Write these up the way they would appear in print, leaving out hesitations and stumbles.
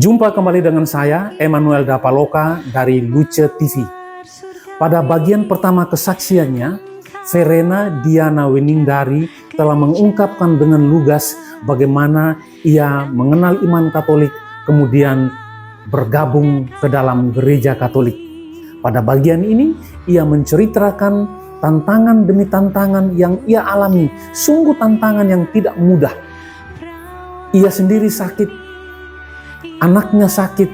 Jumpa kembali dengan saya, Emmanuel Dapaloka dari Luce TV. Pada bagian pertama kesaksiannya, Verena Diana Wenindari telah mengungkapkan dengan lugas bagaimana ia mengenal iman Katolik, kemudian bergabung ke dalam gereja Katolik. Pada bagian ini, ia menceritakan tantangan demi tantangan yang ia alami, sungguh tantangan yang tidak mudah. Ia sendiri sakit, anaknya sakit,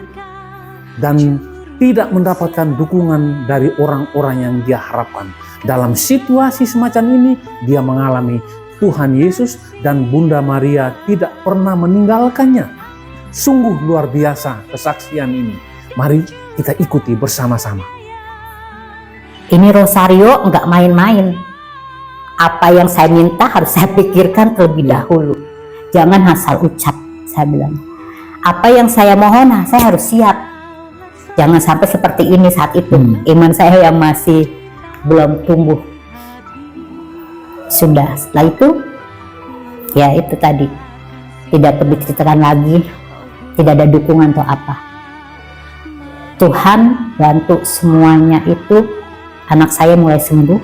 dan tidak mendapatkan dukungan dari orang-orang yang dia harapkan. Dalam situasi semacam ini, dia mengalami Tuhan Yesus dan Bunda Maria tidak pernah meninggalkannya. Sungguh luar biasa kesaksian ini. Mari kita ikuti bersama-sama. Ini rosario nggak main-main. Apa yang saya minta harus saya pikirkan terlebih dahulu. Jangan asal ucap, saya bilang. Apa yang saya mohon, saya harus siap. Jangan sampai seperti ini saat itu. Iman saya yang masih belum tumbuh. Sudah, setelah itu, ya itu tadi. Tidak perlu diceritakan lagi. Tidak ada dukungan atau apa. Tuhan bantu semuanya itu. Anak saya mulai sembuh.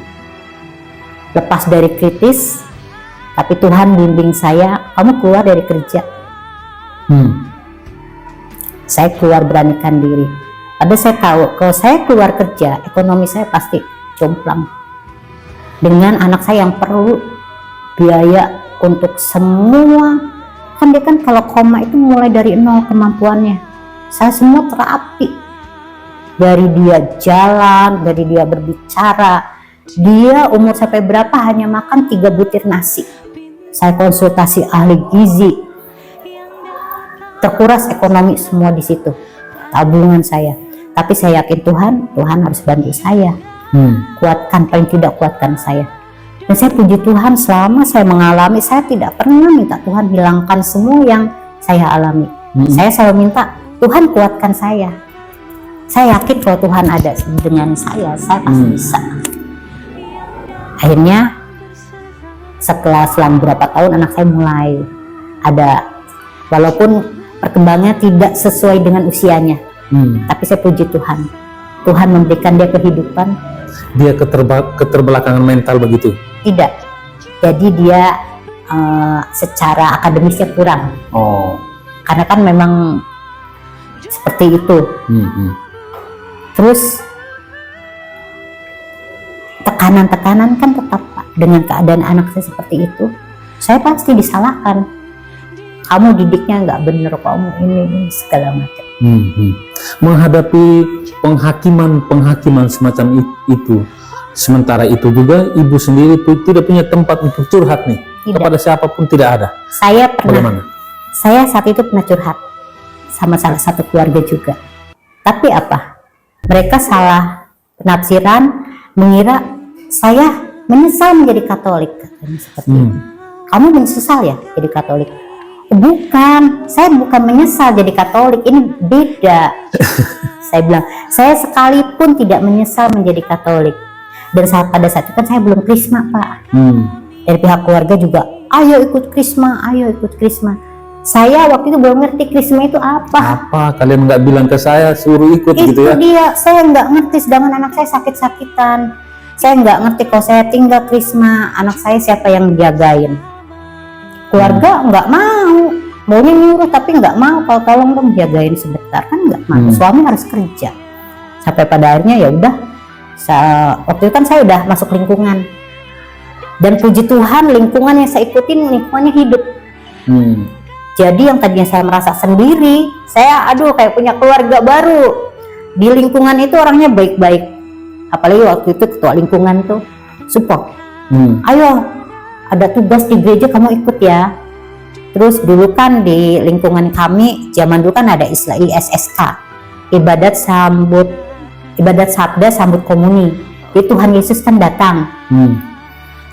Lepas dari kritis. Tapi Tuhan bimbing saya, kamu keluar dari kerja. Saya keluar beranikan diri. Padahal saya tahu kalau saya keluar kerja, ekonomi saya pasti jomplang. Dengan anak saya yang perlu biaya untuk semua, kan dia kan kalau koma itu mulai dari nol kemampuannya. Saya semua terapi. Dari dia jalan, dari dia berbicara, dia umur sampai berapa hanya makan 3 butir nasi. Saya konsultasi ahli gizi. Terkuras ekonomi semua di situ, tabungan saya. Tapi saya yakin Tuhan harus bantu saya, kuatkan, paling tidak kuatkan saya. Dan saya puji Tuhan, selama saya mengalami, saya tidak pernah minta Tuhan hilangkan semua yang saya alami. Saya selalu minta Tuhan kuatkan saya. Saya yakin kalau Tuhan ada dengan saya pasti bisa. Akhirnya setelah selang berapa tahun anak saya mulai ada, walaupun perkembangannya tidak sesuai dengan usianya, tapi saya puji Tuhan. Tuhan memberikan dia kehidupan. Dia keterbelakangan mental begitu? Tidak. Jadi dia secara akademisnya kurang. Karena kan memang seperti itu. Terus tekanan-tekanan kan tetap, Pak. Dengan keadaan anak saya seperti itu, saya pasti disalahkan. Kamu didiknya nggak bener, kamu ini segala macam. Menghadapi penghakiman semacam itu, sementara itu juga ibu sendiri tidak punya tempat untuk curhat nih. Tidak. Kepada siapapun tidak ada. Saya pernah. Bagaimana? Saya saat itu pernah curhat sama salah satu keluarga juga. Tapi apa? Mereka salah penafsiran, mengira saya menyesal menjadi Katolik, katanya seperti itu. Kamu menyesal ya jadi Katolik? Bukan, saya bukan menyesal jadi Katolik, ini beda. Saya bilang, saya sekalipun tidak menyesal menjadi Katolik. Dan pada saat itu kan saya belum krisma, Pak. Dari pihak keluarga juga, ayo ikut krisma, ayo ikut krisma. Saya waktu itu belum ngerti krisma itu apa. Kalian nggak bilang ke saya, suruh ikut itu gitu ya? Itu dia, saya nggak ngerti, sedangkan anak saya sakit-sakitan. Saya nggak ngerti kalau saya tinggal krisma, anak saya siapa yang jagain. Keluarga nggak maunya nyuruh tapi nggak mau, kalau tolong dong jagain sebentar, kan nggak mau. Suami harus kerja. Sampai pada akhirnya ya udah, waktu itu kan saya udah masuk lingkungan. Dan puji Tuhan lingkungan yang saya ikutin lingkungannya hidup. Jadi yang tadinya saya merasa sendiri, saya kayak punya keluarga baru. Di lingkungan itu orangnya baik-baik. Apalagi waktu itu ketua lingkungan tuh support. Ayo, ada tugas di gereja kamu ikut ya. Terus dulu kan di lingkungan kami, zaman dulu kan ada istilah ISSK, ibadat sabda sambut komuni. Jadi Tuhan Yesus kan datang.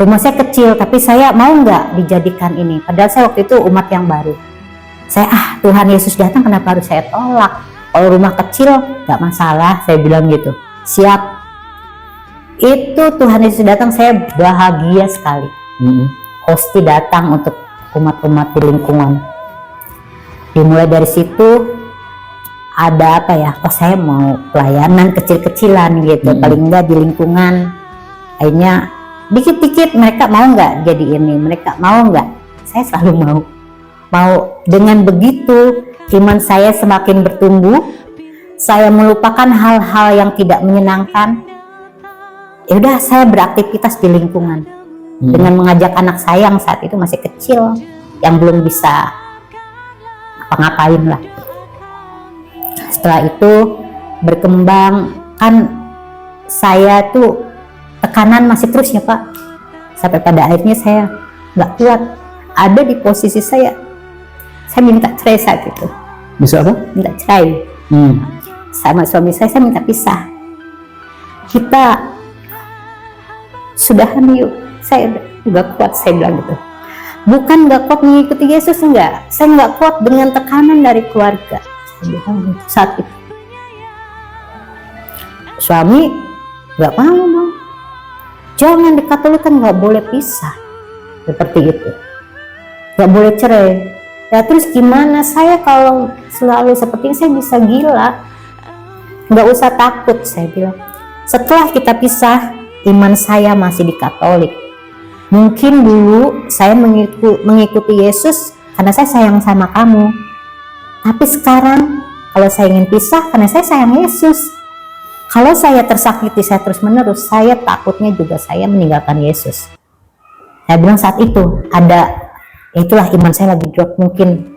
Rumah saya kecil, tapi saya mau nggak dijadikan ini. Padahal saya waktu itu umat yang baru. Saya Tuhan Yesus datang, kenapa harus saya tolak? Kalau rumah kecil nggak masalah, saya bilang gitu. Siap. Itu Tuhan Yesus datang, saya bahagia sekali. Hosti datang untuk umat-umat di lingkungan. Dimulai dari situ ada apa ya, oh saya mau pelayanan kecil-kecilan gitu, paling enggak di lingkungan. Akhirnya dikit-dikit mereka mau nggak jadi ini, mereka mau nggak, saya selalu mau. Dengan begitu iman saya semakin bertumbuh, saya melupakan hal-hal yang tidak menyenangkan. Ya udah, saya beraktivitas di lingkungan dengan mengajak anak saya yang saat itu masih kecil, yang belum bisa apa-ngapain lah. Setelah itu berkembang, kan saya tuh tekanan masih terus ya Pak, sampai pada akhirnya saya nggak kuat, ada di posisi saya minta cerai saat itu. Bisa apa? Minta cerai sama suami saya minta pisah, kita sudahan yuk, saya nggak kuat, saya bilang gitu. Bukan nggak kuat mengikuti Yesus, enggak, saya nggak kuat dengan tekanan dari keluarga, saya bilang gitu saat itu. Suami nggak mau, jangan, di Katolik kan nggak boleh pisah seperti itu, nggak boleh cerai. Ya terus gimana saya kalau selalu seperti ini, saya bisa gila. Nggak usah takut, saya bilang. Setelah kita pisah, iman saya masih di Katolik. Mungkin dulu saya mengikuti Yesus karena saya sayang sama kamu, tapi sekarang kalau saya ingin pisah karena saya sayang Yesus. Kalau saya tersakiti saya terus menerus, saya takutnya juga saya meninggalkan Yesus. Saya bilang saat itu ada, itulah iman saya lagi drop mungkin.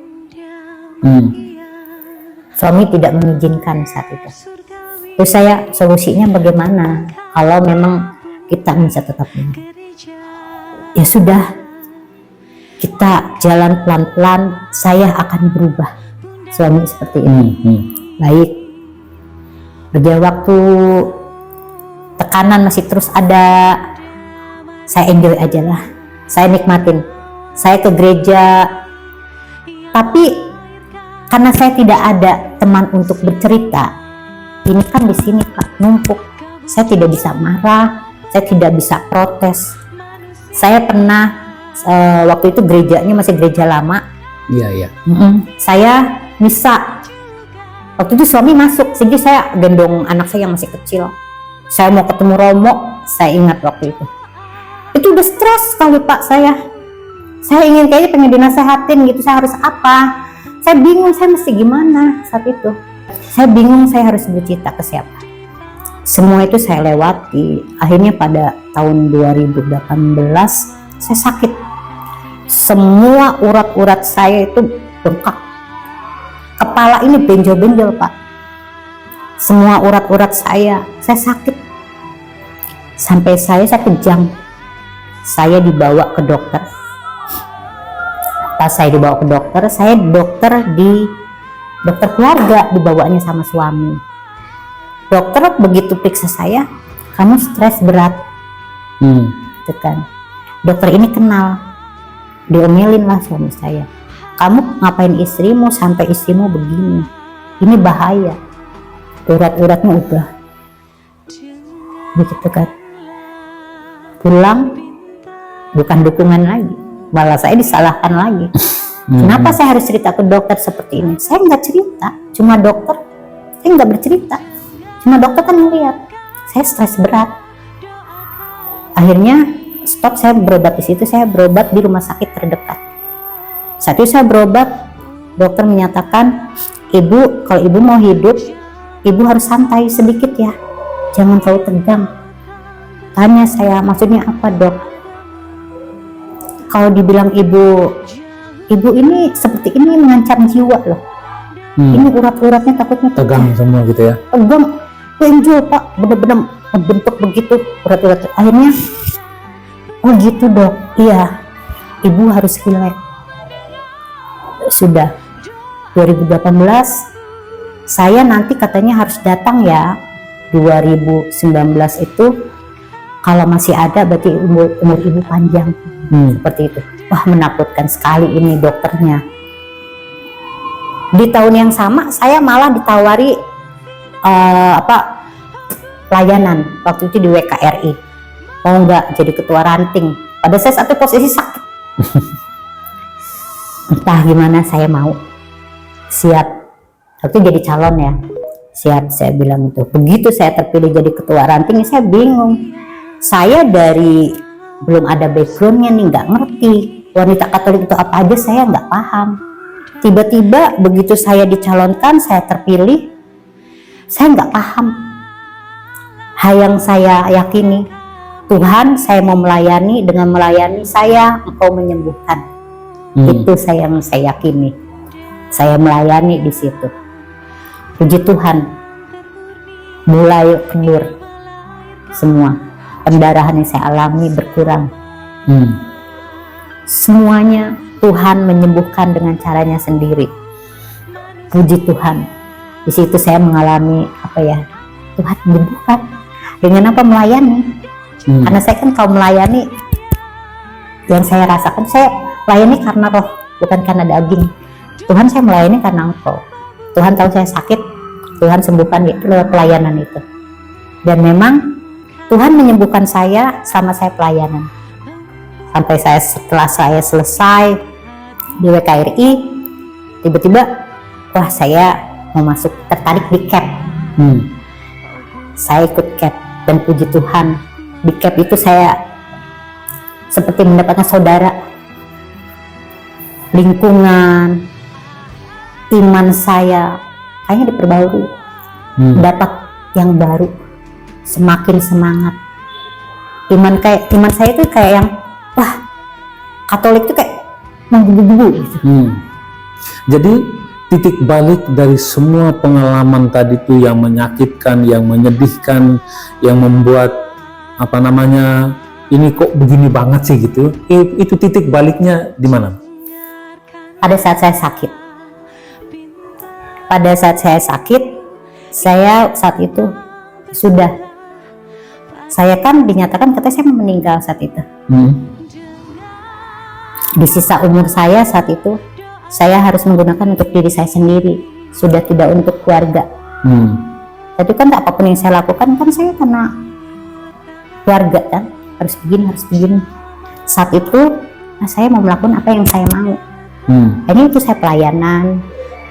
Suami tidak mengizinkan saat itu. Terus saya, solusinya bagaimana kalau memang kita bisa tetap ini? Ya sudah, kita jalan pelan-pelan, saya akan berubah. Suami seperti ini. Baik. Berjalan waktu, tekanan masih terus ada, saya enjoy aja lah, saya nikmatin. Saya ke gereja, tapi karena saya tidak ada teman untuk bercerita, ini kan di sini Pak numpuk, saya tidak bisa marah, saya tidak bisa protes. Saya pernah waktu itu gerejanya masih gereja lama. Iya. Saya misa. Waktu itu suami masuk, jadi saya gendong anak saya yang masih kecil. Saya mau ketemu Romo, saya ingat waktu itu. Itu udah stres sekali Pak saya. Saya ingin kayaknya pengen dinasehatin gitu, saya harus apa? Saya bingung, saya mesti gimana saat itu. Saya bingung, saya harus bercerita ke siapa. Semua itu saya lewati. Akhirnya pada tahun 2018 saya sakit. Semua urat-urat saya itu bengkak. Kepala ini benjol-benjol Pak. Semua urat-urat saya sakit. Sampai saya kejang. Saya dibawa ke dokter. Pas saya dibawa ke dokter, saya dokter keluarga, dibawanya sama suami. Dokter begitu periksa saya, kamu stres berat. Gitu kan. Dokter ini kenal, diomelin lah suami saya. Kamu ngapain istrimu sampai istrimu begini? Ini bahaya. Urat-uratnya udah. Begitu kan. Pulang, bukan dukungan lagi, malah saya disalahkan lagi. Kenapa saya harus cerita ke dokter seperti ini? Saya nggak cerita, cuma dokter. Saya nggak bercerita, cuma dokter kan melihat saya stres berat. Akhirnya stop, saya berobat di situ. Saya berobat di rumah sakit terdekat. Saat itu saya berobat, dokter menyatakan, ibu, kalau ibu mau hidup, ibu harus santai sedikit ya, jangan terlalu tegang. Tanya saya, maksudnya apa dok? Kalau dibilang ibu ini seperti ini mengancam jiwa loh. Ini urat-uratnya takutnya tegang semua gitu ya? Tegang, benjol Pak, bener-bener bentuk begitu urat-urat. Akhirnya, oh gitu dok, iya, ibu harus relax. Sudah 2018 saya nanti katanya harus datang ya, 2019 itu kalau masih ada berarti umur ibu panjang. Seperti itu. Wah, menakutkan sekali ini dokternya. Di tahun yang sama saya malah ditawari pelayanan waktu itu di WKRI. Mau nggak jadi ketua ranting? Pada saya satu posisi sakit. Entah gimana saya mau, siap. Waktu jadi calon ya, siap, saya bilang itu. Begitu saya terpilih jadi ketua ranting, saya bingung. Saya dari belum ada backgroundnya nih, nggak ngerti wanita Katolik itu apa aja, saya nggak paham. Tiba-tiba begitu saya dicalonkan, saya terpilih, saya nggak paham. Yang saya yakini, Tuhan, saya mau melayani, dengan melayani saya, Engkau menyembuhkan. Itu yang saya yakini. Saya melayani di situ. Puji Tuhan, mulai kendur semua. Pendarahan yang saya alami berkurang. Semuanya Tuhan menyembuhkan dengan caranya sendiri. Puji Tuhan. Di situ saya mengalami Tuhan menyembuhkan. Dengan apa? Melayani. Karena saya kan kalau melayani, yang saya rasakan, saya melayani karena roh, bukan karena daging. Tuhan, saya melayani karena Engkau. Tuhan tahu saya sakit, Tuhan sembuhkan, itu lewat pelayanan itu. Dan memang Tuhan menyembuhkan saya selama saya pelayanan. Sampai setelah saya selesai di WKRI, tiba-tiba wah, saya mau masuk, tertarik di CAP. Saya ikut CAP, dan puji Tuhan di CAP itu saya seperti mendapatkan saudara, lingkungan, iman saya kayaknya diperbarui, dapat yang baru, semakin semangat. Iman saya itu kayak yang wah, Katolik itu kayak menggebu-gebu gitu. Jadi titik balik dari semua pengalaman tadi itu yang menyakitkan, yang menyedihkan, yang membuat ini kok begini banget sih gitu. Itu titik baliknya di mana? Pada saat saya sakit. Pada saat saya sakit, saya saat itu sudah, saya kan dinyatakan katanya saya mau meninggal saat itu. Di sisa umur saya saat itu, saya harus menggunakan untuk diri saya sendiri, sudah tidak untuk keluarga. Tapi kan apapun yang saya lakukan kan saya karena keluarga kan, harus begini. Saat itu saya mau melakukan apa yang saya mau. Ini itu saya pelayanan.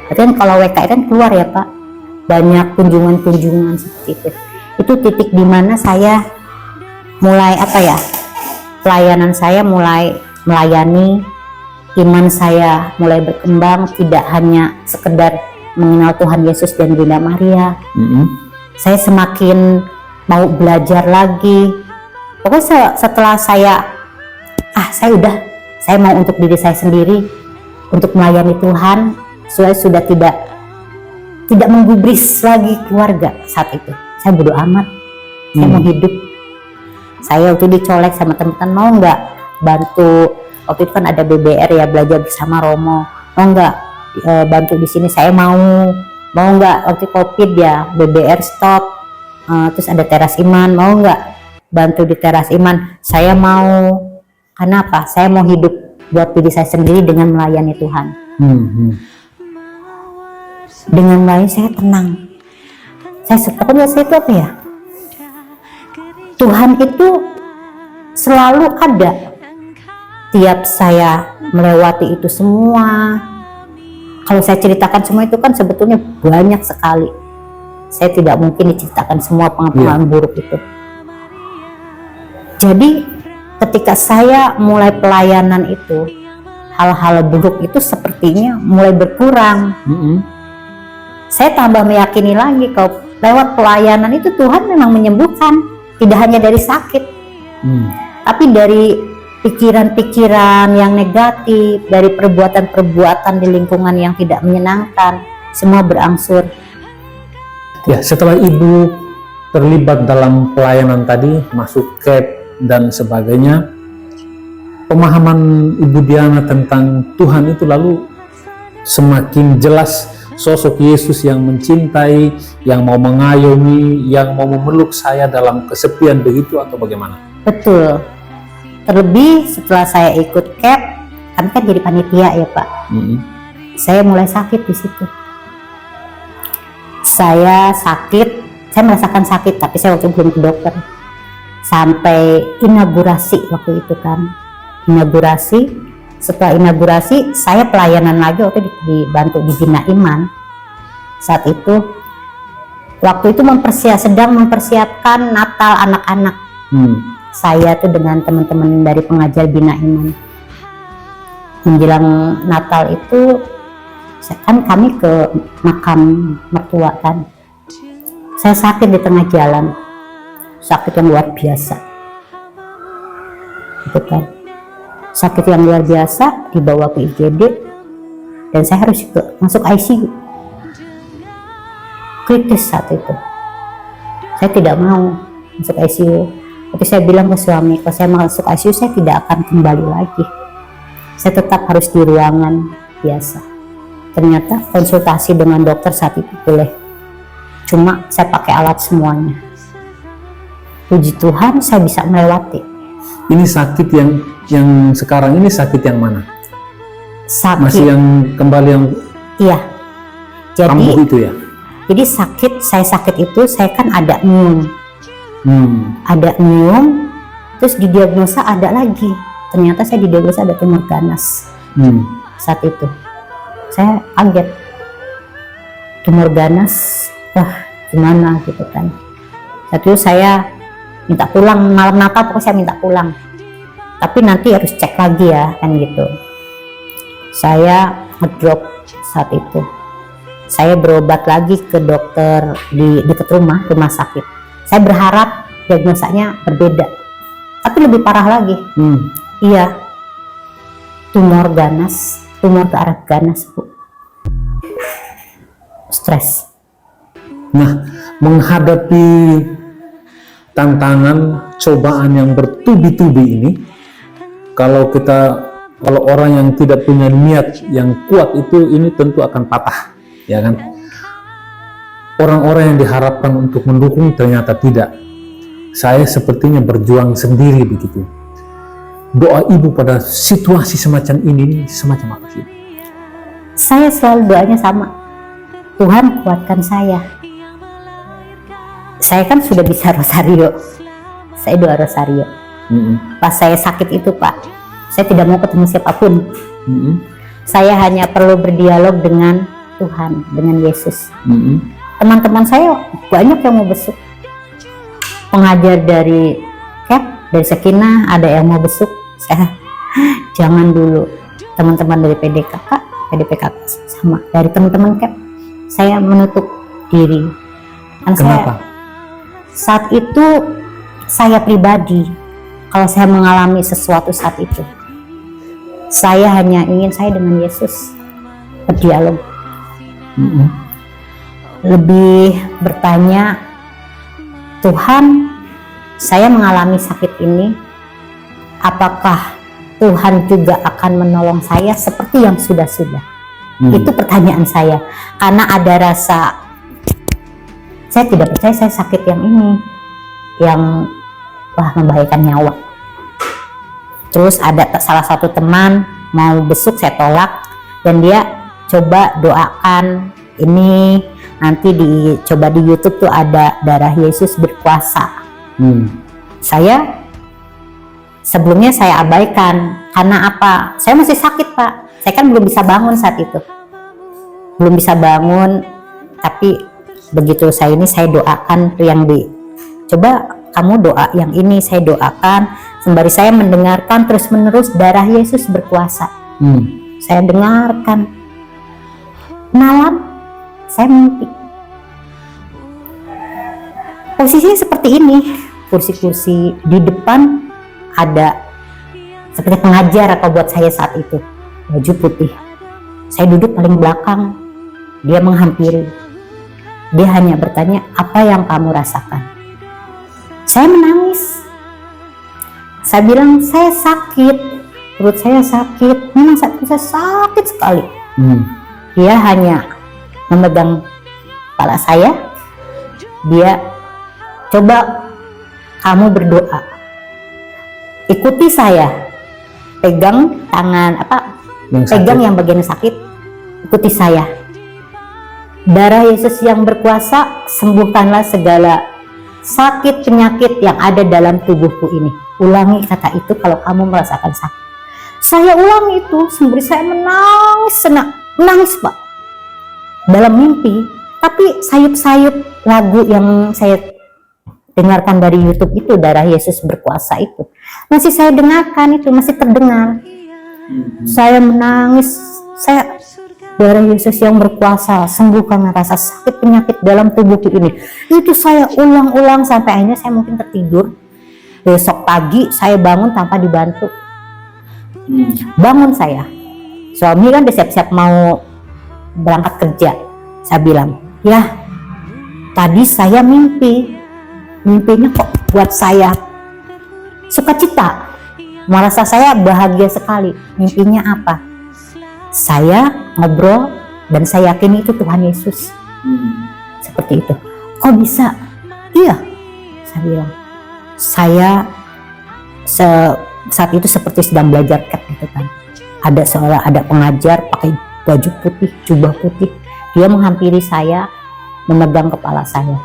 Berarti kan kalau WKR kan keluar ya Pak, banyak kunjungan seperti itu. Itu titik dimana saya mulai pelayanan saya mulai melayani, iman saya mulai berkembang, tidak hanya sekedar mengenal Tuhan Yesus dan Bunda Maria. Saya semakin mau belajar lagi. Pokoknya setelah saya mau untuk diri saya sendiri, untuk melayani Tuhan. Saya sudah tidak menggubris lagi keluarga saat itu. Saya bodo amat, saya mau hidup. Saya waktu dicolek sama teman-teman, mau nggak bantu, waktu itu kan ada BBR ya, belajar bersama Romo, mau nggak bantu di sini? Saya mau nggak, waktu COVID ya BBR stop, terus ada teras iman, mau nggak bantu di teras iman? Saya mau. Kenapa? Saya mau hidup buat diri saya sendiri dengan melayani Tuhan. Dengan melayani saya tenang. Pokoknya saya itu Tuhan itu selalu ada. Tiap saya melewati itu semua, kalau saya ceritakan semua itu kan sebetulnya banyak sekali. Saya tidak mungkin diceritakan semua pengalaman buruk itu. Jadi ketika saya mulai pelayanan itu, hal-hal buruk itu sepertinya mulai berkurang. Saya tambah meyakini lagi kalau lewat pelayanan itu Tuhan memang menyembuhkan, tidak hanya dari sakit, tapi dari pikiran-pikiran yang negatif, dari perbuatan-perbuatan di lingkungan yang tidak menyenangkan, semua berangsur. Ya, setelah Ibu terlibat dalam pelayanan tadi, masuk CAP dan sebagainya, pemahaman Ibu Diana tentang Tuhan itu lalu semakin jelas. Sosok Yesus yang mencintai, yang mau mengayomi, yang mau memeluk saya dalam kesepian, begitu atau bagaimana? Betul. Terlebih setelah saya ikut CAP, kami kan jadi panitia ya Pak. Saya mulai sakit di situ. Saya merasakan sakit, tapi saya waktu itu belum ke dokter. Sampai inaugurasi waktu itu kan. Setelah inaugurasi, saya pelayanan lagi waktu dibantu di Bina Iman. Saat itu, waktu itu sedang mempersiapkan Natal anak-anak. Saya tuh dengan teman-teman dari pengajar Bina Iman. Menjelang Natal itu, kan kami ke makam mertua kan. Saya sakit di tengah jalan, sakit yang luar biasa. Gitu kan. Sakit yang luar biasa, dibawa ke IGD, dan saya harus masuk ICU. Kritis saat itu. Saya tidak mau masuk ICU. Tapi saya bilang ke suami, kalau saya masuk ICU saya tidak akan kembali lagi. Saya tetap harus di ruangan biasa. Ternyata konsultasi dengan dokter saat itu boleh. Cuma saya pakai alat semuanya. Puji Tuhan saya bisa melewati. Ini sakit yang sekarang ini sakit yang mana? Sakit. Masih yang kembali yang Iya. kambuh itu ya? Jadi saya sakit itu, saya kan ada nyum. Ada nyum, terus didiagnosa ada lagi. Ternyata saya didiagnosa ada tumor ganas. Saat itu saya kaget, tumor ganas, wah gimana gitu kan. Saat itu saya minta pulang, malam Natal pokoknya saya minta pulang, tapi nanti harus cek lagi ya kan gitu. Saya ngedrop saat itu. Saya berobat lagi ke dokter di dekat rumah sakit. Saya berharap diagnosanya berbeda, tapi lebih parah lagi. Iya, tumor ganas, tumor ke arah ganas, Bu. Stres. Nah, menghadapi tantangan, cobaan yang bertubi-tubi ini, kalau orang yang tidak punya niat yang kuat itu, ini tentu akan patah, ya kan? Orang-orang yang diharapkan untuk mendukung ternyata tidak. Saya sepertinya berjuang sendiri begitu. Doa ibu pada situasi semacam ini semacam apa sih? Saya selalu doanya sama, Tuhan kuatkan saya. Saya kan sudah bisa rosario, saya doa rosario. Pas saya sakit itu Pak, saya tidak mau ketemu siapapun. Saya hanya perlu berdialog dengan Tuhan, dengan Yesus. Teman-teman saya banyak yang mau besuk. Pengajar dari CAP, dari Sekinah ada yang mau besuk. Saya jangan dulu. Teman-teman dari PDPKK sama dari teman-teman CAP, saya menutup diri. Kenapa? Saat itu saya pribadi, kalau saya mengalami sesuatu saat itu, saya hanya ingin saya dengan Yesus berdialog. Lebih bertanya, Tuhan, saya mengalami sakit ini, apakah Tuhan juga akan menolong saya seperti yang sudah-sudah? Itu pertanyaan saya, karena ada rasa saya tidak percaya saya sakit yang ini, yang membahayakan nyawa. Terus ada salah satu teman mau besuk, saya tolak, dan dia coba doakan ini, nanti dicoba di YouTube tuh ada darah Yesus berkuasa. Saya sebelumnya saya abaikan, karena apa? Saya masih sakit Pak, saya kan belum bisa bangun saat itu, belum bisa bangun. Tapi begitu saya doakan yang coba kamu doa yang ini, saya doakan sembari saya mendengarkan terus menerus darah Yesus berkuasa. Saya dengarkan, malam saya mimpi posisinya seperti ini, kursi-kursi di depan ada seperti pengajar atau buat saya saat itu, baju putih. Saya duduk paling belakang, dia menghampiri, dia hanya bertanya, apa yang kamu rasakan? Saya menangis. Saya bilang, saya sakit, perut saya sakit, memang saat itu saya sakit sekali. Dia hanya memegang kepala saya, dia coba kamu berdoa, ikuti saya, pegang tangan pegang yang bagian sakit, ikuti saya. Darah Yesus yang berkuasa, sembuhkanlah segala sakit penyakit yang ada dalam tubuhku ini. Ulangi kata itu kalau kamu merasakan sakit. Saya ulangi itu, sembari saya menangis Pak. Dalam mimpi Tapi sayup-sayup lagu yang saya dengarkan dari YouTube itu, Darah Yesus Berkuasa itu, masih saya dengarkan, itu masih terdengar. Saya menangis, darah Yesus yang berkuasa sembuhkan rasa sakit penyakit dalam tubuhku ini. Itu saya ulang-ulang sampai akhirnya saya mungkin tertidur. Besok pagi saya bangun tanpa dibantu. Bangun saya, suami kan siap-siap mau berangkat kerja. Saya bilang, ya tadi saya mimpinya kok buat saya sukacita, merasa saya bahagia sekali. Mimpinya apa? Saya ngobrol dan saya yakin itu Tuhan Yesus. Seperti itu. Kok bisa? Iya, saya bilang. Saya saat itu seperti sedang belajar cat gitu kan. Ada pengajar pakai baju putih, jubah putih. Dia menghampiri saya, memegang kepala saya.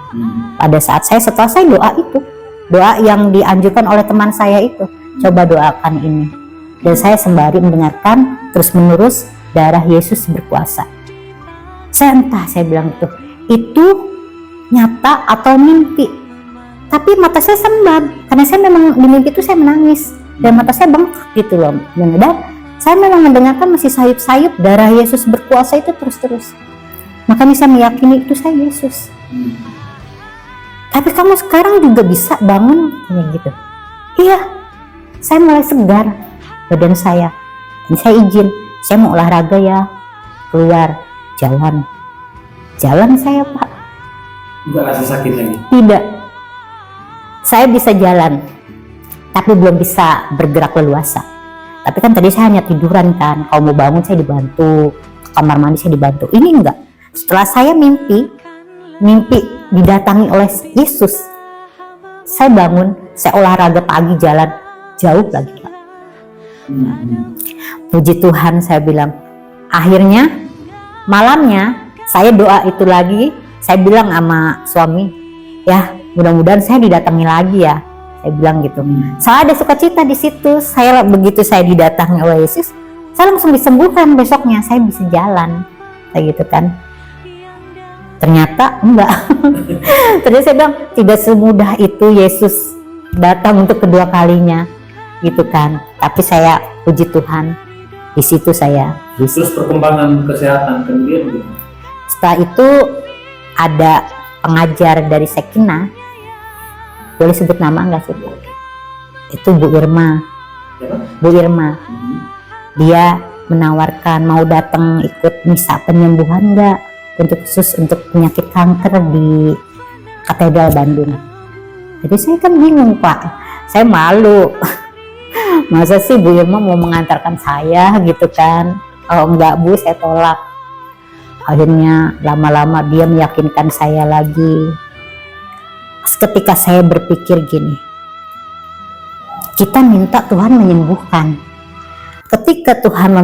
Pada saat setelah saya doa yang dianjurkan oleh teman saya itu, coba doakan ini. Dan saya sembari mendengarkan terus menerus darah Yesus berkuasa. Saya bilang itu nyata atau mimpi. Tapi mata saya sembab, karena saya memang di mimpi itu saya menangis dan mata saya bengkak gitu loh. Dan saya memang mendengarkan masih sayup-sayup darah Yesus berkuasa itu terus-terus. Makanya saya meyakini itu saya Yesus. Tapi kamu sekarang juga bisa bangun kayak gitu. Iya, saya mulai segar badan saya. Dan saya izin, saya mau olahraga ya, keluar jalan saya Pak. Enggak rasa sakit lagi? Tidak, saya bisa jalan, tapi belum bisa bergerak leluasa. Tapi kan tadi saya hanya tiduran kan, kalau mau bangun saya dibantu, ke kamar mandi saya dibantu. Ini enggak. Setelah saya mimpi didatangi oleh Yesus, saya bangun, saya olahraga pagi, jalan jauh lagi Pak. Puji Tuhan, saya bilang. Akhirnya malamnya saya doa itu lagi, saya bilang sama suami, ya mudah-mudahan saya didatangi lagi ya, saya bilang gitu. Saya ada sukacita di situ. Begitu saya didatangi oleh Yesus, saya langsung disembuhkan. Besoknya saya bisa jalan kayak gitu kan. Ternyata enggak. Terus saya bilang tidak semudah itu Yesus datang untuk kedua kalinya gitu kan. Tapi saya puji Tuhan, di situ saya bisa. Terus perkembangan kesehatan kemudian gitu. Setelah itu ada pengajar dari Sekina, boleh sebut nama enggak sih? Itu Bu Irma. Bu Irma. Dia menawarkan mau datang ikut misa penyembuhan enggak, khusus untuk penyakit kanker di Katedral Bandung. Jadi saya kan bingung Pak, saya malu. Masa sih Bu Irma mau mengantarkan saya gitu kan? Oh enggak Bu, saya tolak. Akhirnya lama-lama dia meyakinkan saya lagi. Ketika saya berpikir gini, kita minta Tuhan menyembuhkan. Ketika Tuhan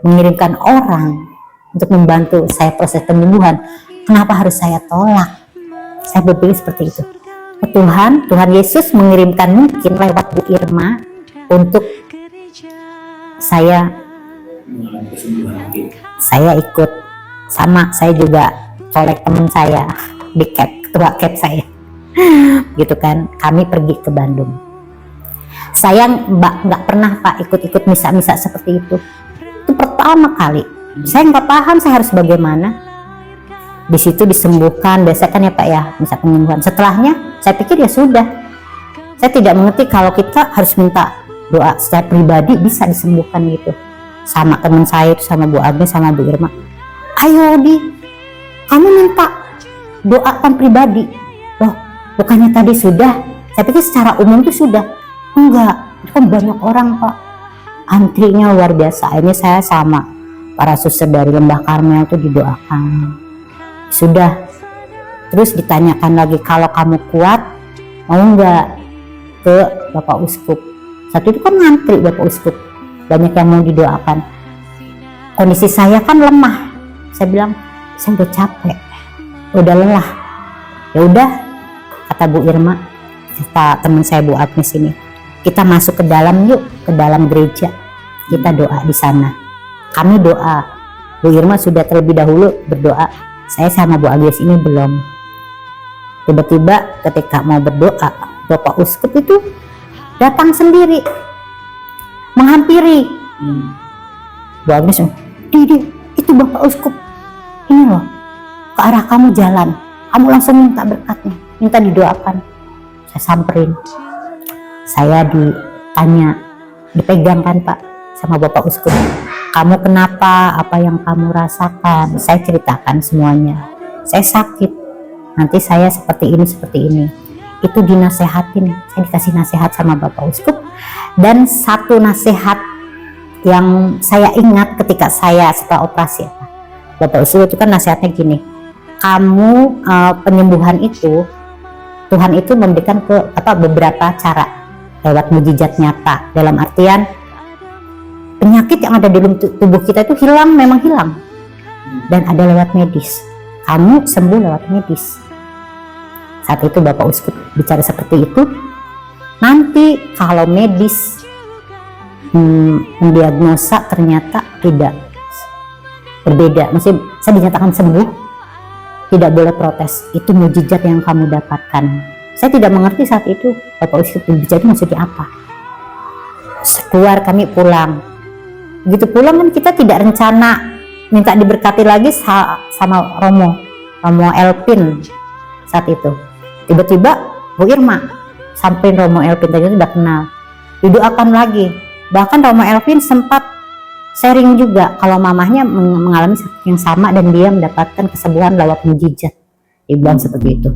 mengirimkan orang untuk membantu saya proses penyembuhan, kenapa harus saya tolak? Saya berpikir seperti itu. Tuhan Yesus mengirimkan mungkin lewat Bu Irma untuk saya ikut, sama saya juga colek teman saya di ketua saya gitu kan. Kami pergi ke Bandung. Saya nggak pernah Pak ikut misa-misa seperti itu. Itu pertama kali. Saya nggak paham saya harus bagaimana. Di situ disembuhkan, biasa kan ya Pak ya, misa penyembuhan. Setelahnya saya pikir ya sudah. Saya tidak mengerti kalau kita harus minta doa secara pribadi bisa disembuhkan gitu. Sama teman saya itu, sama Bu Agnes, sama Bu Irma. Ayo kamu minta doakan pribadi. Loh, bukannya tadi sudah? Saya pikir secara umum itu sudah. Enggak, itu kan banyak orang Pak. Antrinya luar biasa. Ini saya sama para suster dari Lembah Karmel itu didoakan. Sudah. Terus ditanyakan lagi, kalau kamu kuat mau enggak ke Bapak Uskup. Saat itu kan ngantri Bapak Uskup, banyak yang mau didoakan. Kondisi saya kan lemah. Saya bilang, saya udah capek, udah lelah. Ya udah, kata Bu Irma, kata teman saya Bu Agnes ini, kita masuk ke dalam yuk, ke dalam gereja. Kita doa di sana. Kami doa. Bu Irma sudah terlebih dahulu berdoa, Saya sama Bu Agnes ini belum. Tiba-tiba ketika mau berdoa, Bapak Uskup itu datang sendiri, menghampiri. Bu Agnes, Didi, itu Bapak Uskup, ini loh, ke arah kamu jalan, kamu langsung minta berkatnya, minta didoakan. Saya samperin, saya ditanya, dipegang kan Pak sama Bapak Uskup, kamu kenapa, apa yang kamu rasakan? Saya ceritakan semuanya, saya sakit, nanti saya seperti ini. Itu dinasehatin, saya dikasih nasihat sama Bapak Uskup. Dan satu nasihat yang saya ingat ketika saya setelah operasi, Bapak Uskup itu kan nasihatnya gini, kamu penyembuhan itu Tuhan itu memberikan beberapa cara lewat mujizat nyata, dalam artian penyakit yang ada di dalam tubuh kita itu hilang, memang hilang, dan ada lewat medis, kamu sembuh lewat medis. Saat itu Bapak Uskup bicara seperti itu. Nanti kalau medis mendiagnosa ternyata tidak, berbeda, maksudnya saya dinyatakan sembuh, tidak boleh protes, itu mujizat yang kamu dapatkan. Saya tidak mengerti saat itu Bapak Uskup berbicara maksudnya apa. Keluar, kami pulang. Begitu pulang kan kita tidak rencana minta diberkati lagi sama Romo Elpin saat itu. Tiba-tiba Bu Irma sampai Romo Elpin tadi sudah kenal, didoakan lagi. Bahkan Romo Elpin sempat sharing juga kalau mamahnya mengalami sakit yang sama dan dia mendapatkan kesembuhan lewat mujizat. Dia bilang seperti itu.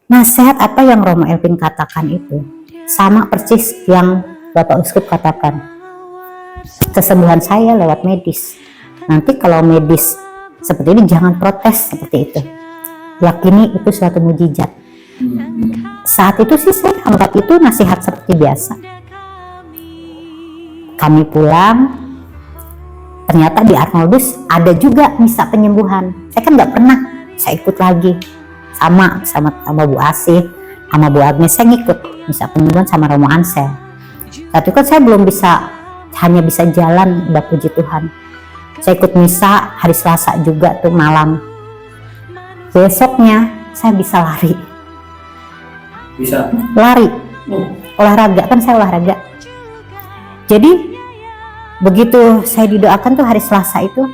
Nasihat apa yang Romo Elpin katakan itu sama persis yang Bapak Uskup katakan. Kesembuhan saya lewat medis. Nanti kalau medis seperti ini jangan protes seperti itu. Yakini itu suatu mujizat. Saat itu sih saya anggap itu nasihat seperti biasa. Kami pulang, ternyata di Arnoldus ada juga misa penyembuhan. Saya kan nggak pernah, saya ikut lagi sama Bu Asih, sama Bu Agnes, saya ngikut misa penyembuhan sama Romo Ansel. Saat itu kan saya belum bisa, hanya bisa jalan, udah puji Tuhan. Saya ikut misa hari Selasa juga tuh malam. Besoknya saya bisa lari. Bisa Lari, olahraga, kan saya olahraga. Jadi begitu saya didoakan tuh hari Selasa itu,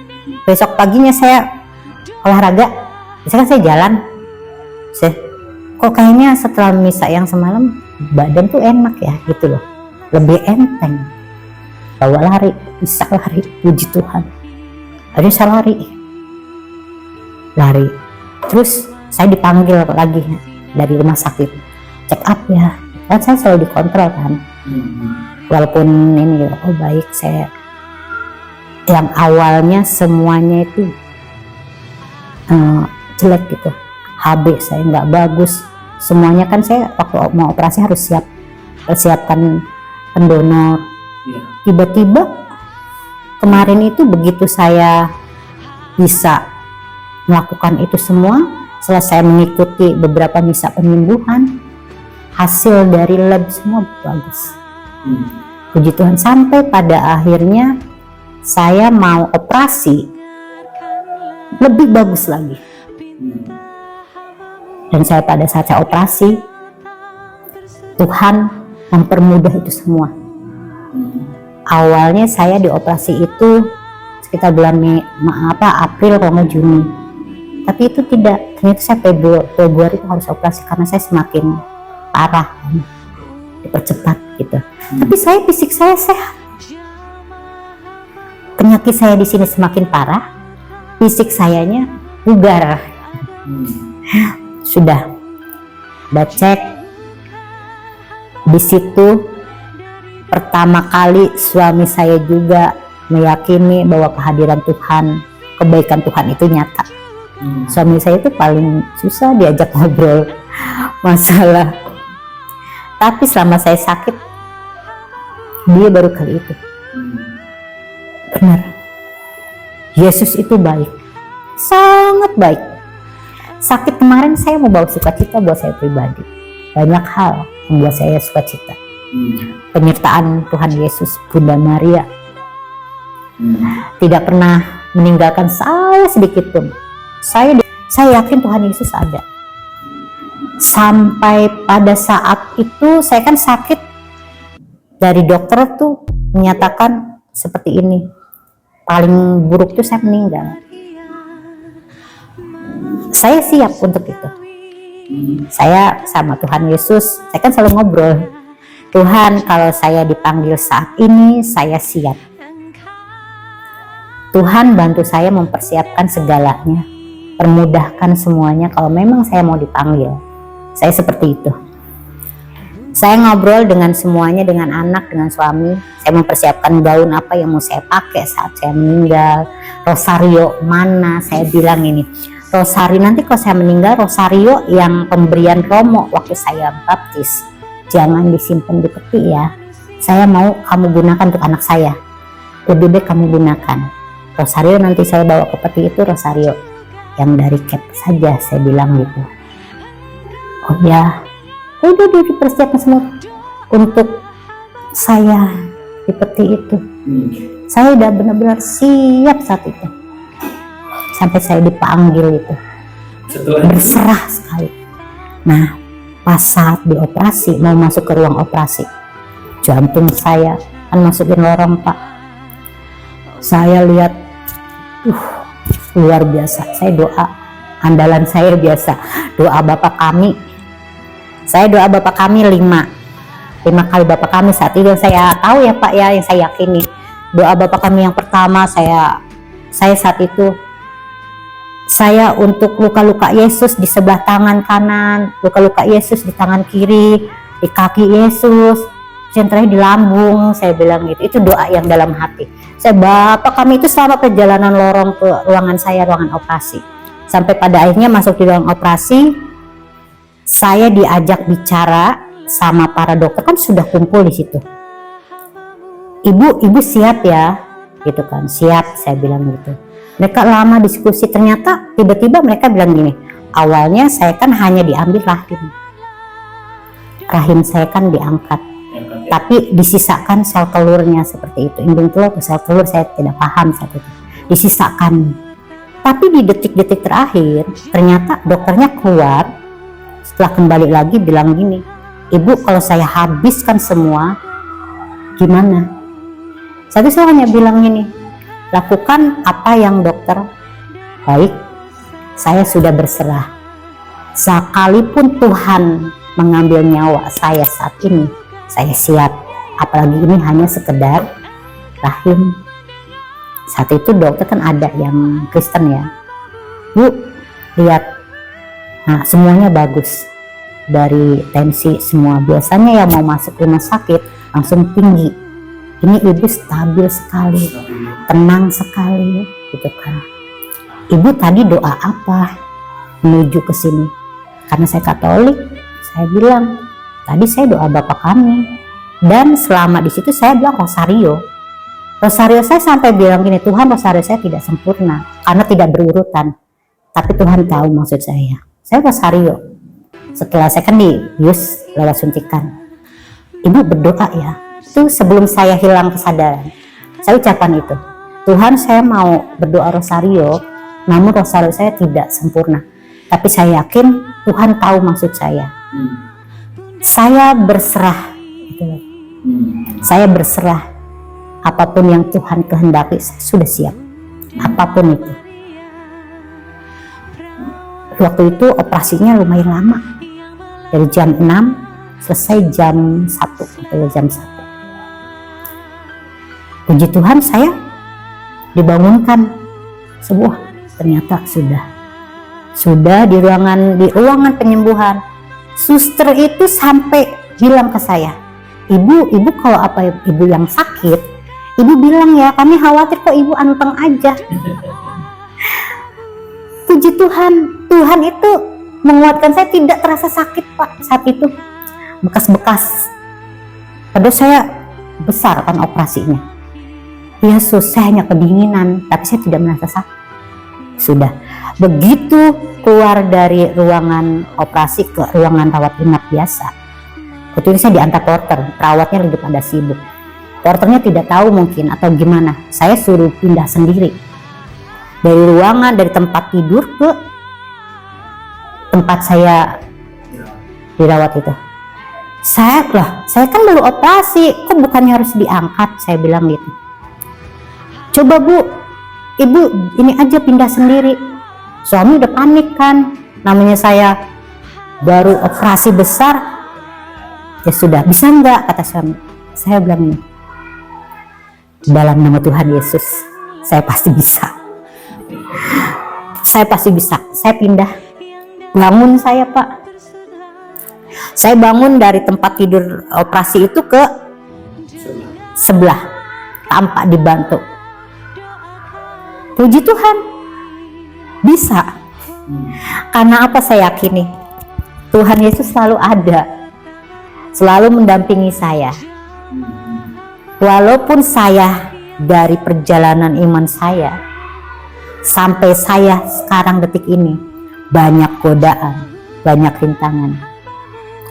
besok paginya saya olahraga. Biasanya kan saya jalan, kok kayaknya setelah misa yang semalam badan tuh enak ya gitu loh, lebih enteng. Bawa lari, bisa lari, puji Tuhan. Akhirnya saya lari. Terus saya dipanggil lagi dari rumah sakit, check up ya, kan saya selalu dikontrol kan. Walaupun ini baik, saya yang awalnya semuanya itu jelek gitu, HB saya nggak bagus semuanya kan. Saya waktu mau operasi harus persiapkan pendonor. Tiba-tiba kemarin itu begitu saya bisa melakukan itu semua, selesai mengikuti beberapa misa penyembuhan, hasil dari lab semua bagus. Puji Tuhan, sampai pada akhirnya saya mau operasi lebih bagus lagi. Dan saya pada saat saya operasi, Tuhan mempermudah itu semua. Awalnya saya dioperasi itu sekitar bulan April kalau nggak Juni. Tapi itu tidak, ternyata saya Februari itu harus operasi karena saya semakin parah, dipercepat gitu. Tapi fisik saya sehat. Penyakit saya di sini semakin parah, fisik sayanya bugar. Sudah cek di situ. Pertama kali suami saya juga meyakini bahwa kehadiran Tuhan, kebaikan Tuhan itu nyata. Suami saya itu paling susah diajak ngobrol masalah. Tapi selama saya sakit, dia baru kali itu. Benar, Yesus itu baik, sangat baik. Sakit kemarin saya mau bawa sukacita buat saya pribadi. Banyak hal membuat saya sukacita. Penyertaan Tuhan Yesus, Bunda Maria tidak pernah meninggalkan saya sedikit pun. Saya Saya yakin Tuhan Yesus ada. Sampai pada saat itu saya kan sakit, dari dokter tuh menyatakan seperti ini, paling buruk tuh saya meninggal. Saya siap untuk itu. Saya sama Tuhan Yesus, saya kan selalu ngobrol, Tuhan kalau saya dipanggil saat ini saya siap. Tuhan bantu saya mempersiapkan segalanya, permudahkan semuanya kalau memang saya mau dipanggil. Saya seperti itu. Saya ngobrol dengan semuanya, dengan anak, dengan suami. Saya mempersiapkan gaun apa yang mau saya pakai saat saya meninggal. Rosario mana, saya bilang ini. Rosario nanti kalau saya meninggal, rosario yang pemberian Romo waktu saya baptis, jangan disimpan di peti ya. Saya mau kamu gunakan untuk anak saya. Lebih baik kamu gunakan. Rosario nanti saya bawa ke peti itu rosario yang dari cap saja, saya bilang gitu. Oh ya, udah dipersiapkan semua untuk saya di peti itu. Saya udah benar-benar siap saat itu. Sampai saya dipanggil itu. Berserah sekali. Nah, pas saat dioperasi, mau masuk ke ruang operasi, jantung saya kan masukin lorong Pak. Saya lihat, luar biasa. Saya doa, andalan saya biasa, doa Bapak kami. Saya doa Bapak kami 5 kali Bapak kami saat itu saya tahu ya Pak ya, yang saya yakini. Doa Bapak kami yang pertama saya saat itu, saya untuk luka-luka Yesus di sebelah tangan kanan, luka-luka Yesus di tangan kiri, di kaki Yesus, centranya di lambung, saya bilang gitu. Itu doa yang dalam hati. Saya, Bapak kami itu selama perjalanan lorong ke ruangan saya, ruangan operasi. Sampai pada akhirnya masuk di ruang operasi, saya diajak bicara sama para dokter, kan sudah kumpul di situ. Ibu siap ya, gitu kan. Siap, saya bilang gitu. Mereka lama diskusi, ternyata tiba-tiba mereka bilang gini, awalnya saya kan hanya diambil rahim saya kan diangkat, tapi disisakan sel telurnya seperti itu, indung telur atau sel telur saya tidak paham saat itu, disisakan. Tapi di detik-detik terakhir ternyata dokternya keluar, setelah kembali lagi bilang gini, Ibu kalau saya habiskan semua gimana? Saat itu saya hanya bilang gini, lakukan apa yang dokter, baik, saya sudah berserah. Sekalipun Tuhan mengambil nyawa saya saat ini, saya siap. Apalagi ini hanya sekedar rahim. Saat itu dokter kan ada yang Kristen ya. Bu, lihat. Nah, semuanya bagus. Dari tensi semua. Biasanya yang mau masuk rumah sakit langsung tinggi. Ini ibu stabil sekali, tenang sekali, gitu kan. Ibu tadi doa apa menuju ke sini? Karena saya Katolik, saya bilang tadi saya doa Bapak kami. Dan selama di situ saya bilang rosario. Rosario saya sampai bilang gini, Tuhan rosario saya tidak sempurna karena tidak berurutan. Tapi Tuhan tahu maksud saya. Saya rosario. Setelah saya kan dibius lewat suntikan. Ibu berdoa ya. Itu sebelum saya hilang kesadaran, saya ucapkan itu, Tuhan saya mau berdoa rosario, namun rosario saya tidak sempurna, tapi saya yakin Tuhan tahu maksud saya. Saya berserah gitu. Saya berserah, apapun yang Tuhan kehendaki saya sudah siap, apapun itu. Waktu itu operasinya lumayan lama, dari jam 6 selesai jam 1 atau jam 1. Puji Tuhan saya dibangunkan sebuah, ternyata sudah di ruangan penyembuhan. Suster itu sampai bilang ke saya, ibu kalau apa ibu yang sakit, ibu bilang ya, kami khawatir kok ibu anteng aja. Puji Tuhan, Tuhan itu menguatkan saya, tidak terasa sakit Pak saat itu. Bekas-bekas, padahal saya besar kan operasinya. Yesus, saya hanya kedinginan, tapi saya tidak merasa sakit. Sudah, begitu keluar dari ruangan operasi ke ruangan rawat inap biasa. Waktu itu saya diantar porter, perawatnya lagi pada sibuk. Porternya tidak tahu mungkin atau gimana, saya suruh pindah sendiri. Dari ruangan, dari tempat tidur ke tempat saya dirawat itu. Saya kan baru operasi, kok bukannya harus diangkat, saya bilang gitu. Coba Bu, Ibu ini aja pindah sendiri. Suami udah panik kan, namanya saya baru operasi besar. Ya sudah, bisa nggak, kata suami. Saya bilang ini, dalam nama Tuhan Yesus, saya pasti bisa. Saya pasti bisa. Saya pindah. Bangun saya, Pak. Saya bangun dari tempat tidur operasi itu ke sebelah tanpa dibantu. Puji Tuhan, bisa. Karena apa saya yakini? Tuhan Yesus selalu ada, selalu mendampingi saya. Walaupun saya dari perjalanan iman saya sampai saya sekarang detik ini banyak godaan, banyak rintangan.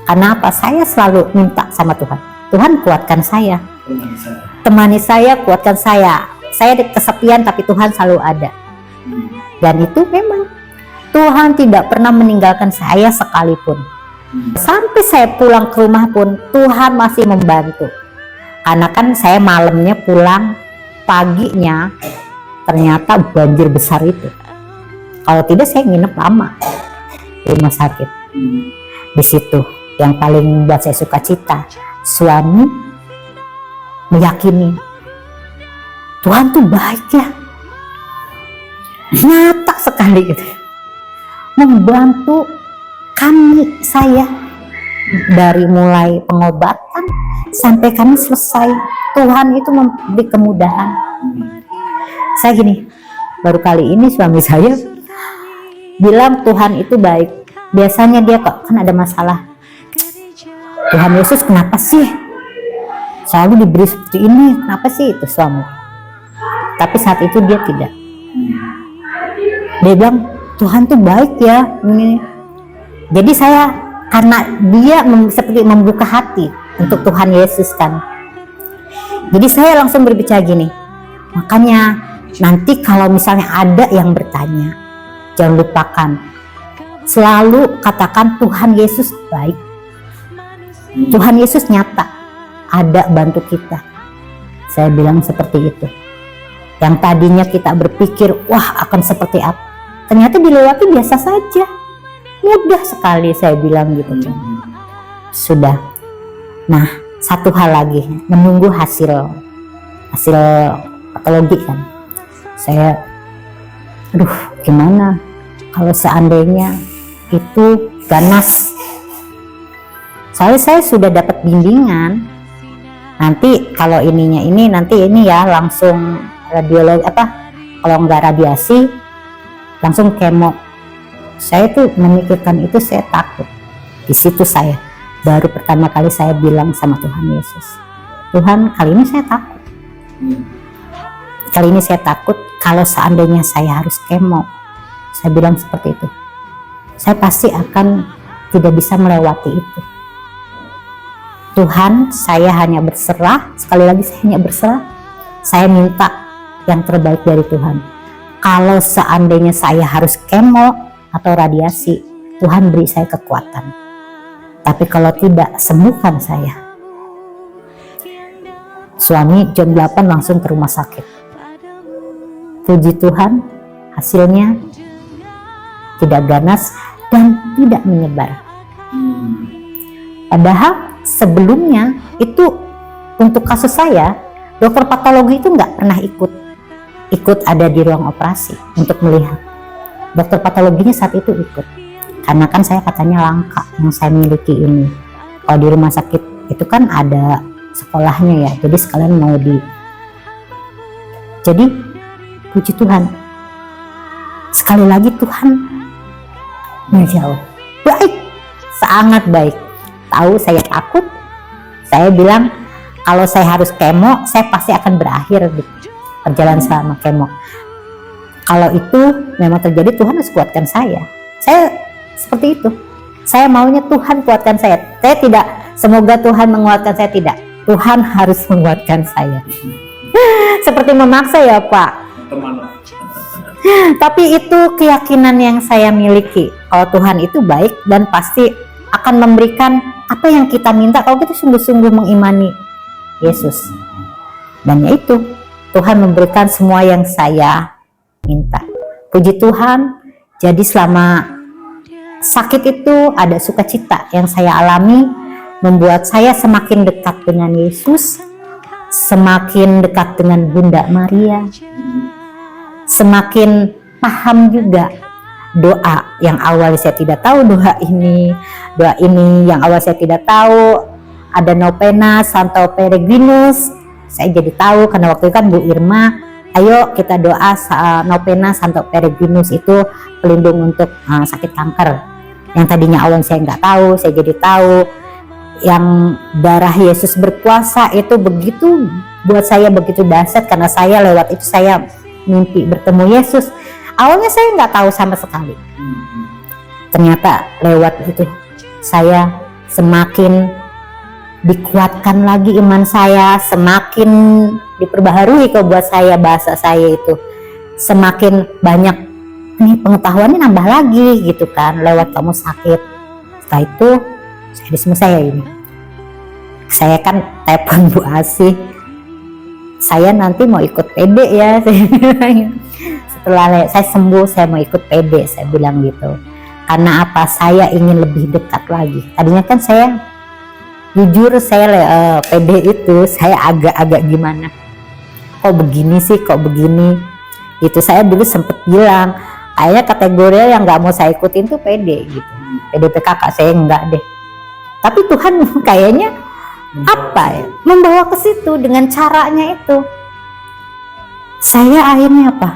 Karena apa? Saya selalu minta sama Tuhan. Tuhan kuatkan saya, temani saya, kuatkan saya. Saya kesepian tapi Tuhan selalu ada. Dan itu memang Tuhan tidak pernah meninggalkan saya sekalipun. Sampai saya pulang ke rumah pun Tuhan masih membantu. Karena kan saya malamnya pulang, paginya ternyata banjir besar itu. Kalau tidak saya nginep lama di rumah sakit. Di situ yang paling buat saya sukacita, suami meyakini Tuhan tuh baik ya, nyata sekali gitu, membantu kami, saya dari mulai pengobatan sampai kami selesai. Tuhan itu memberi kemudahan. Saya gini, baru kali ini suami saya bilang Tuhan itu baik. Biasanya dia kok kan ada masalah, Tuhan Yesus kenapa sih selalu diberi seperti ini, kenapa sih, itu suami. Tapi saat itu dia tidak. Dia bilang Tuhan tuh baik ya ini. Jadi saya, karena dia seperti membuka hati untuk Tuhan Yesus kan. Jadi saya langsung berbicara gini, makanya nanti kalau misalnya ada yang bertanya, jangan lupakan, selalu katakan Tuhan Yesus baik. Tuhan Yesus nyata ada bantu kita. Saya bilang seperti itu. Yang tadinya kita berpikir wah akan seperti apa, ternyata dilewati biasa saja, mudah sekali, saya bilang gitu. Sudah. Nah, satu hal lagi, menunggu hasil patologi kan. Saya gimana kalau seandainya itu ganas. Soalnya saya sudah dapat bimbingan, nanti kalau ininya ini, nanti ini ya langsung radiologi kalau nggak radiasi langsung kemo. Saya tuh memikirkan itu, saya takut. Di situ saya baru pertama kali saya bilang sama Tuhan Yesus, Tuhan, kali ini saya takut. Kali ini saya takut kalau seandainya saya harus kemo. Saya bilang seperti itu, saya pasti akan tidak bisa melewati itu. Tuhan, saya hanya berserah, sekali lagi saya hanya berserah. Saya minta yang terbaik dari Tuhan. Kalau seandainya saya harus kemo atau radiasi, Tuhan beri saya kekuatan. Tapi kalau tidak, sembuhkan saya. Suami jam 8 langsung ke rumah sakit. Puji Tuhan, hasilnya tidak ganas dan tidak menyebar. Padahal sebelumnya itu untuk kasus saya, dokter patologi itu nggak pernah ikut ada di ruang operasi untuk melihat. Dokter patologinya saat itu ikut, karena kan saya katanya langka yang saya miliki ini. Kalau di rumah sakit itu kan ada sekolahnya ya, jadi sekalian mau jadi puji Tuhan, sekali lagi Tuhan menjawab baik, sangat baik. Tahu saya takut, saya bilang kalau saya harus kemo, saya pasti akan berakhir di perjalanan selama kemo. Kalau itu memang terjadi, Tuhan harus kuatkan saya. Saya seperti itu. Saya maunya Tuhan kuatkan saya. Saya tidak, semoga Tuhan menguatkan saya, tidak. Tuhan harus menguatkan saya. Seperti memaksa ya Pak. Tapi itu keyakinan yang saya miliki. Kalau Tuhan itu baik dan pasti akan memberikan apa yang kita minta kalau kita sungguh-sungguh mengimani Yesus. Dan yaitu Tuhan memberikan semua yang saya minta. Puji Tuhan. Jadi selama sakit itu ada sukacita yang saya alami, membuat saya semakin dekat dengan Yesus, semakin dekat dengan Bunda Maria, semakin paham juga doa yang awal saya tidak tahu, doa ini yang awal saya tidak tahu, ada novena Santo Peregrinus, saya jadi tahu karena waktu itu kan Bu Irma, ayo kita doa novena Santo Peregrinus itu pelindung untuk sakit kanker. Yang tadinya awal saya nggak tahu, saya jadi tahu. Yang darah Yesus berkuasa itu begitu, buat saya begitu dahsyat karena saya lewat itu saya mimpi bertemu Yesus. Awalnya saya nggak tahu sama sekali. Ternyata lewat itu saya semakin dikuatkan lagi iman saya, semakin diperbaharui kalau buat saya bahasa saya itu semakin banyak nih pengetahuannya nambah lagi gitu kan lewat kamu sakit. Setelah itu saya kan telepon Bu Asih, saya nanti mau ikut PD ya. Setelah saya sembuh saya mau ikut PD, saya bilang gitu. Karena apa? Saya ingin lebih dekat lagi. Tadinya kan saya jujur saya PD itu saya agak-agak gimana, kok begini sih, kok begini gitu. Saya dulu sempet bilang kayaknya kategori yang nggak mau saya ikutin tuh PD gitu, PDPKK saya enggak deh. Tapi Tuhan kayaknya apa ya, membawa ke situ dengan caranya itu. Saya akhirnya apa?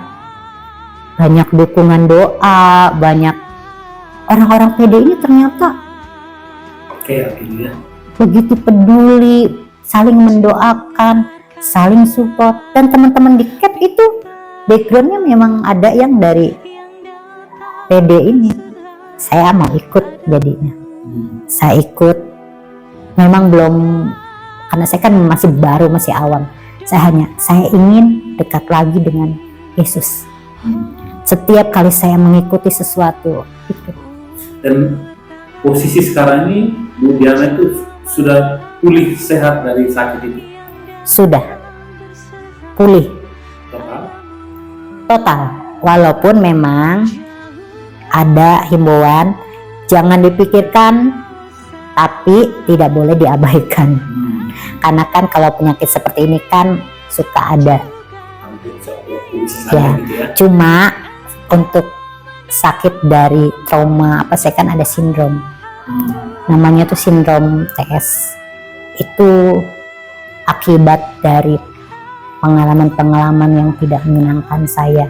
Banyak dukungan doa, banyak orang-orang PD ini ternyata begitu peduli, saling mendoakan, saling support. Dan teman-teman di CAP itu backgroundnya memang ada yang dari PD ini. Saya mau ikut jadinya. Saya ikut, memang belum, karena saya kan masih baru, masih awam. Saya ingin dekat lagi dengan Yesus. Setiap kali saya mengikuti sesuatu itu. Dan posisi sekarang ini Bu Diana itu sudah pulih sehat dari sakit itu? Sudah pulih total. Walaupun memang ada himbauan jangan dipikirkan, tapi tidak boleh diabaikan. Karena kan kalau penyakit seperti ini kan suka ada ya. Cuma untuk sakit dari trauma apa, saya kan ada sindrom, namanya tuh sindrom TS. Itu akibat dari pengalaman-pengalaman yang tidak menyenangkan saya.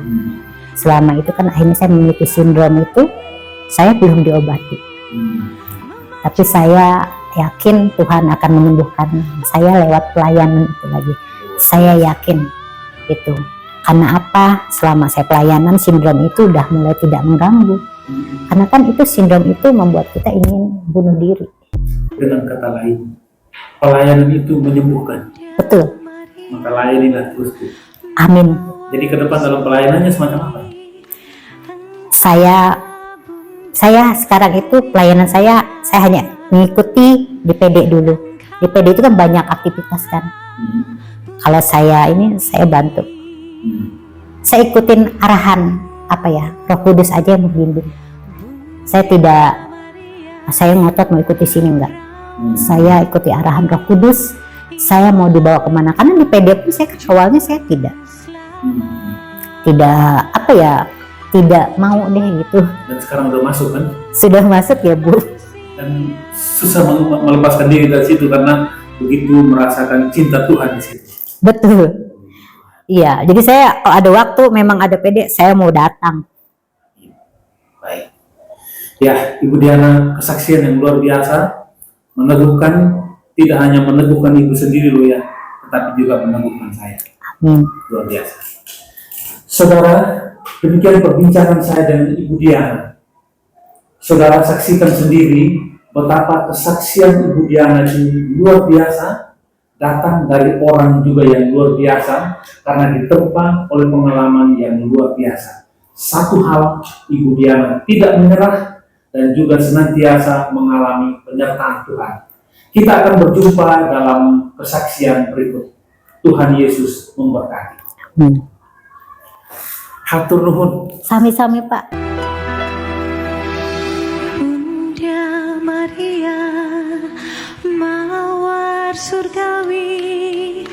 Selama itu kan akhirnya saya memiliki sindrom itu, saya belum diobati. Tapi saya yakin Tuhan akan menyembuhkan saya lewat pelayanan itu lagi. Saya yakin itu. Karena apa? Selama saya pelayanan, sindrom itu udah mulai tidak mengganggu. Karena kan itu sindrom itu membuat kita ingin bunuh diri. Dengan kata lain, pelayanan itu menyembuhkan. Betul. Maka layanilah terus. Amin. Jadi ke depan dalam pelayanannya semacam apa? Saya sekarang itu pelayanan saya hanya mengikuti di PD dulu. Di PD itu kan banyak aktivitas kan. Kalau saya bantu. Saya ikutin arahan Roh Kudus aja yang membimbing. Saya ngotot mau ikuti sini enggak. Saya ikuti arahan Roh Kudus. Saya mau dibawa kemana? Karena di PD pun awalnya saya tidak tidak mau deh gitu. Dan sekarang udah masuk kan? Sudah masuk ya Bu. Dan susah melepaskan diri dari situ karena begitu merasakan cinta Tuhan di situ. Betul. Iya, jadi saya kalau ada waktu memang ada PD, saya mau datang. Baik. Ya, Ibu Diana, kesaksian yang luar biasa, meneguhkan, tidak hanya meneguhkan Ibu sendiri loh ya, tetapi juga meneguhkan saya. Luar biasa. Saudara, demikian perbincangan saya dengan Ibu Diana. Saudara saksikan sendiri betapa kesaksian Ibu Diana itu luar biasa, datang dari orang juga yang luar biasa, karena ditempa oleh pengalaman yang luar biasa. satu hal, Ibu Diana tidak menyerah dan juga senantiasa mengalami penyertaan Tuhan. Kita akan berjumpa dalam kesaksian berikut. Tuhan Yesus memberkati. Hatur nuhun. Sami-sami Pak. Bunda Maria, mawar surgawi,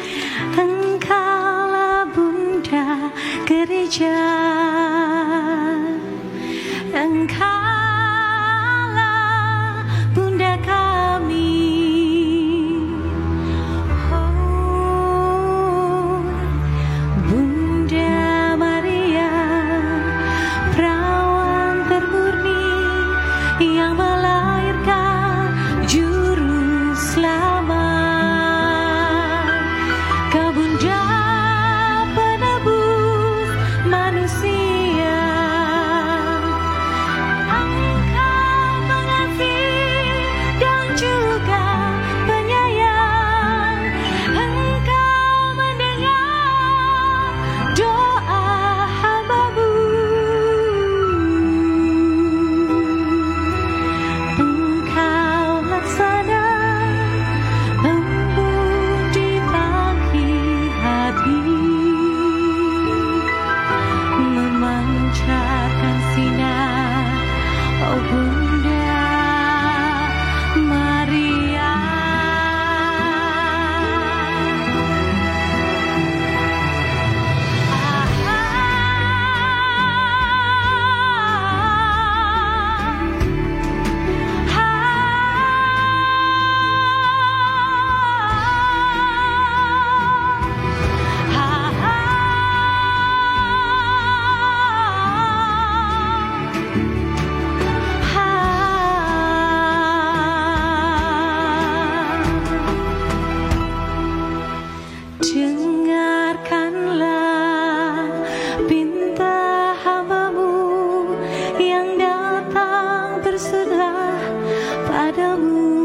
engkaulah Bunda Gereja, engkaulah Bunda kami. Oh, Bunda Maria, perawan termurni yang melahirkan juru selamat. Kau Bunda penebus manusia, engkau pengasih dan juga penyayang, engkau mendengar doa hamba-Mu. Engkau laksana embun di pagi hari, memancarkan sinar, oh Bunda Maria. Dengarkanlah pinta hamba-Mu yang datang berserah padamu.